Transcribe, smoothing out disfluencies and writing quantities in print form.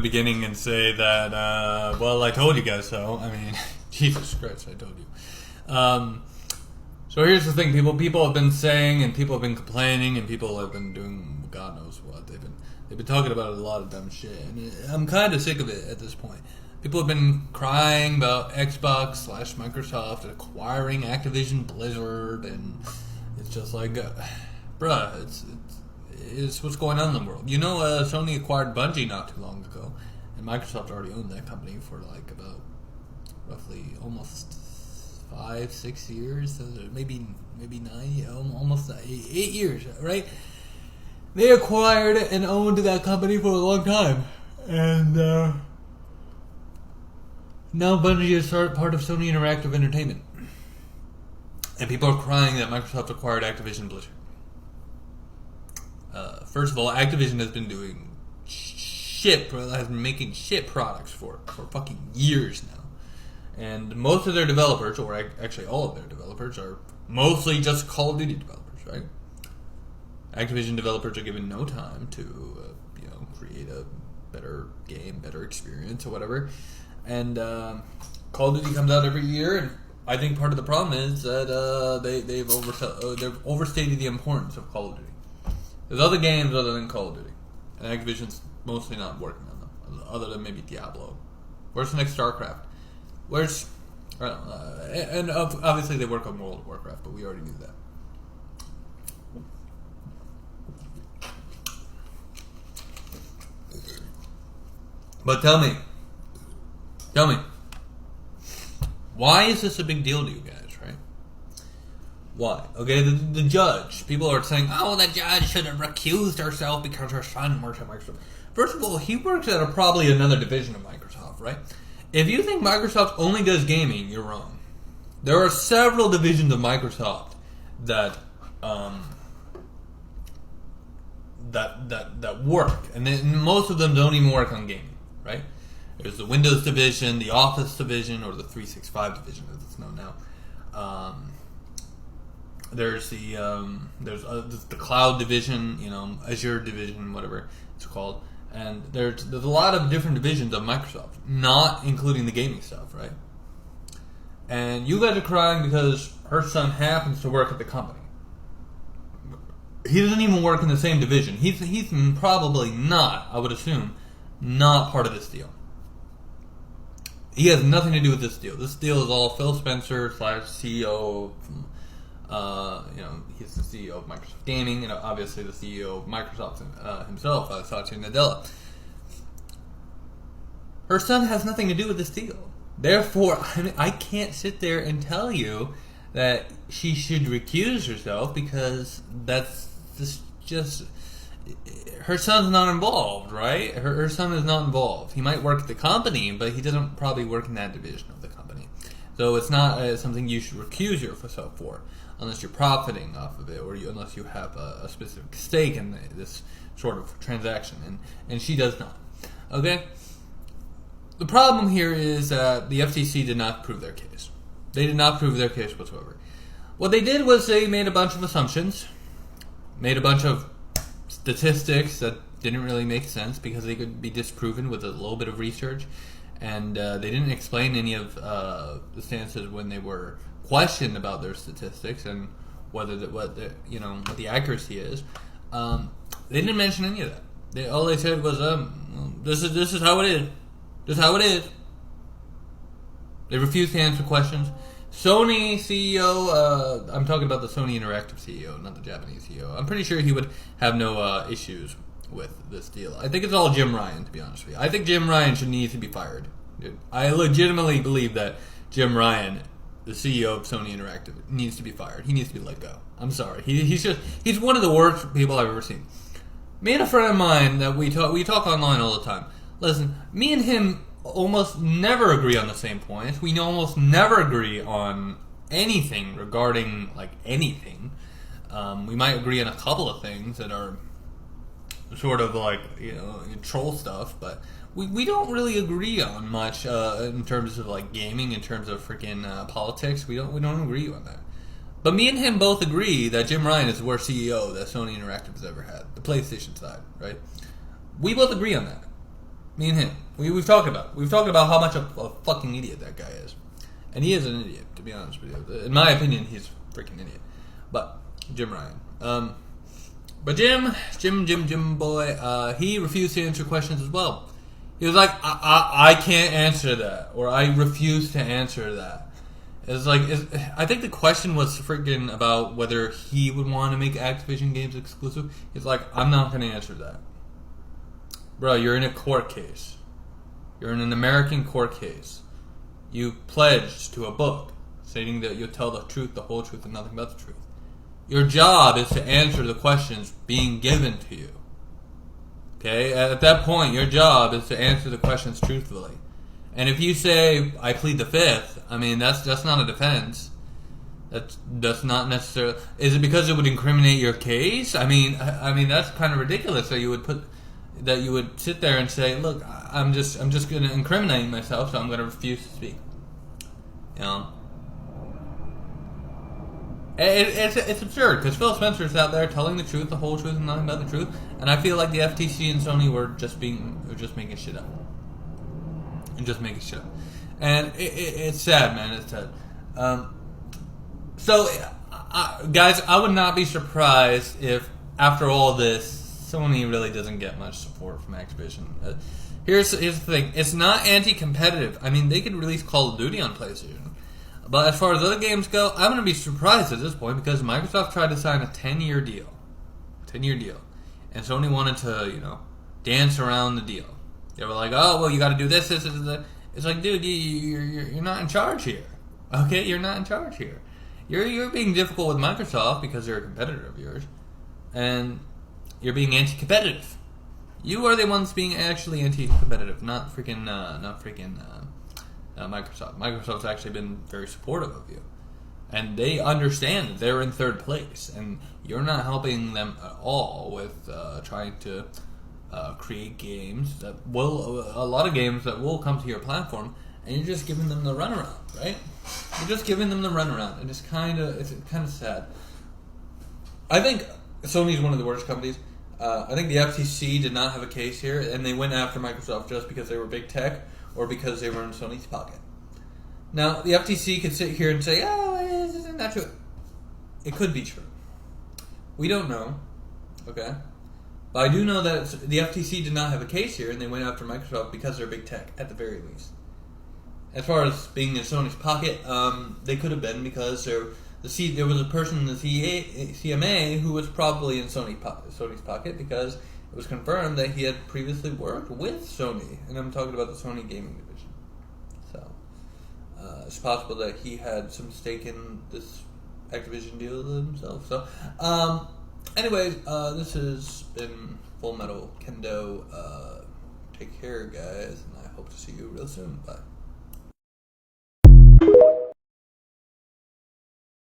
the beginning and say that, well, I told you guys so. I mean, Jesus Christ, I told you. So here's the thing, people have been saying, and people have been complaining, and people have been doing God knows what. They've been talking about a lot of dumb shit, and I'm kind of sick of it at this point. People have been crying about Xbox/Microsoft acquiring Activision Blizzard, and it's just like, bruh, it's what's going on in the world. You know, Sony acquired Bungie not too long ago, and Microsoft already owned that company for like about roughly almost 5-6 years, maybe 9, almost 8 years, right? They acquired and owned that company for a long time, and now Bungie is part of Sony Interactive Entertainment, and people are crying that Microsoft acquired Activision Blizzard. First of all, Activision has been doing has been making shit products for fucking years now. And most of their developers, or actually all of their developers, are mostly just Call of Duty developers, right? Activision developers are given no time to, create a better game, better experience, or whatever. And Call of Duty comes out every year, and I think part of the problem is that they've overstated the importance of Call of Duty. There's other games other than Call of Duty, and Activision's mostly not working on them, other than maybe Diablo. Where's the next StarCraft? Where's... and obviously they work on World of Warcraft, but we already knew that. But tell me, why is this a big deal to you guys, right? Why? Okay, the judge. People are saying, oh, the judge should have recused herself because her son works at Microsoft. First of all, he works at probably another division of Microsoft, right? If you think Microsoft only does gaming, you're wrong. There are several divisions of Microsoft that work, and most of them don't even work on gaming, right? There's the Windows division, the Office division, or the 365 division, as it's known now. There's the Cloud division, Azure division, whatever it's called. And there's a lot of different divisions of Microsoft, not including the gaming stuff, right? And you guys are crying because her son happens to work at the company. He doesn't even work in the same division. He's probably not, I would assume, not part of this deal. He has nothing to do with this deal. This deal is all Phil Spencer / CEO. He's the CEO of Microsoft Gaming, and obviously the CEO of Microsoft himself, Satya Nadella. Her son has nothing to do with this deal. Therefore, I can't sit there and tell you that she should recuse herself, because that's just her son's not involved, right? Her son is not involved. He might work at the company, but he doesn't probably work in that division of the company. So it's not something you should recuse yourself for, unless you're profiting off of it, or unless you have a specific stake in this sort of transaction, and she does not. Okay? The problem here is that the FTC did not prove their case. They did not prove their case whatsoever. What they did was they made a bunch of assumptions, made a bunch of statistics that didn't really make sense because they could be disproven with a little bit of research, and they didn't explain any of the stances when they were questioned about their statistics and what the accuracy is. They didn't mention any of that. All they said was, "This is how it is. This is how it is." They refused to answer questions. Sony CEO, I'm talking about the Sony Interactive CEO, not the Japanese CEO. I'm pretty sure he would have no issues with this deal. I think it's all Jim Ryan, to be honest with you. I think Jim Ryan need to be fired. Dude, I legitimately believe that Jim Ryan, the CEO of Sony Interactive, needs to be fired. He needs to be let go. I'm sorry. He's one of the worst people I've ever seen. Me and a friend of mine that we talk online all the time. Listen, me and him almost never agree on the same points. We almost never agree on anything regarding anything. We might agree on a couple of things that are sort of troll stuff, but we don't really agree on much in terms of gaming, in terms of freaking politics. We don't agree on that. But me and him both agree that Jim Ryan is the worst CEO that Sony Interactive has ever had, the PlayStation side, right? We both agree on that. Me and him. We've talked about how much of a fucking idiot that guy is. And he is an idiot, to be honest with you. In my opinion, he's a freaking idiot. But, Jim Ryan. But Jim boy, he refused to answer questions as well. He was like, I can't answer that. Or I refuse to answer that. It's like, I think the question was freaking about whether he would want to make Activision games exclusive. He's like, I'm not going to answer that. Bro, you're in a court case. You're in an American court case. You pledged to a book stating that you'll tell the truth, the whole truth, and nothing but the truth. Your job is to answer the questions being given to you. Okay? At that point, your job is to answer the questions truthfully. And if you say, I plead the fifth, I mean, that's not a defense. That's not necessarily... Is it because it would incriminate your case? I mean, that's kind of ridiculous that you would sit there and say, look, I'm just going to incriminate myself, so I'm going to refuse to speak. You know? It's absurd, because Phil Spencer's out there telling the truth, the whole truth, and nothing but the truth, and I feel like the FTC and Sony were just making shit up. And it's sad, man. It's sad. Guys, I would not be surprised if, after all this, Sony really doesn't get much support from Activision. Here's the thing. It's not anti-competitive. I mean, they could release Call of Duty on PlayStation. But as far as other games go, I'm going to be surprised at this point because Microsoft tried to sign a 10-year deal. And Sony wanted to, dance around the deal. They were like, oh, well, you got to do this, this, and that. It's like, dude, you're not in charge here. Okay? You're not in charge here. You're being difficult with Microsoft because they're a competitor of yours. And you're being anti-competitive. You are the ones being actually anti-competitive, not freaking Microsoft. Microsoft's actually been very supportive of you. And they understand that they're in third place. And you're not helping them at all with trying to create games a lot of games that will come to your platform, and you're just giving them the runaround, right? You're just giving them the runaround, and it's kind of sad. I think Sony's one of the worst companies. I think the FTC did not have a case here, and they went after Microsoft just because they were big tech or because they were in Sony's pocket. Now, the FTC could sit here and say, oh, isn't that true? It could be true. We don't know, okay? But I do know that the FTC did not have a case here, and they went after Microsoft because they're big tech, at the very least. As far as being in Sony's pocket, they could have been because there was a person in the CMA who was probably in Sony's pocket because it was confirmed that he had previously worked with Sony, and I'm talking about the Sony gaming division. So it's possible that he had some stake in this Activision deal himself. So, anyways, this has been Full Metal Kendo. Take care, guys, and I hope to see you real soon. Bye.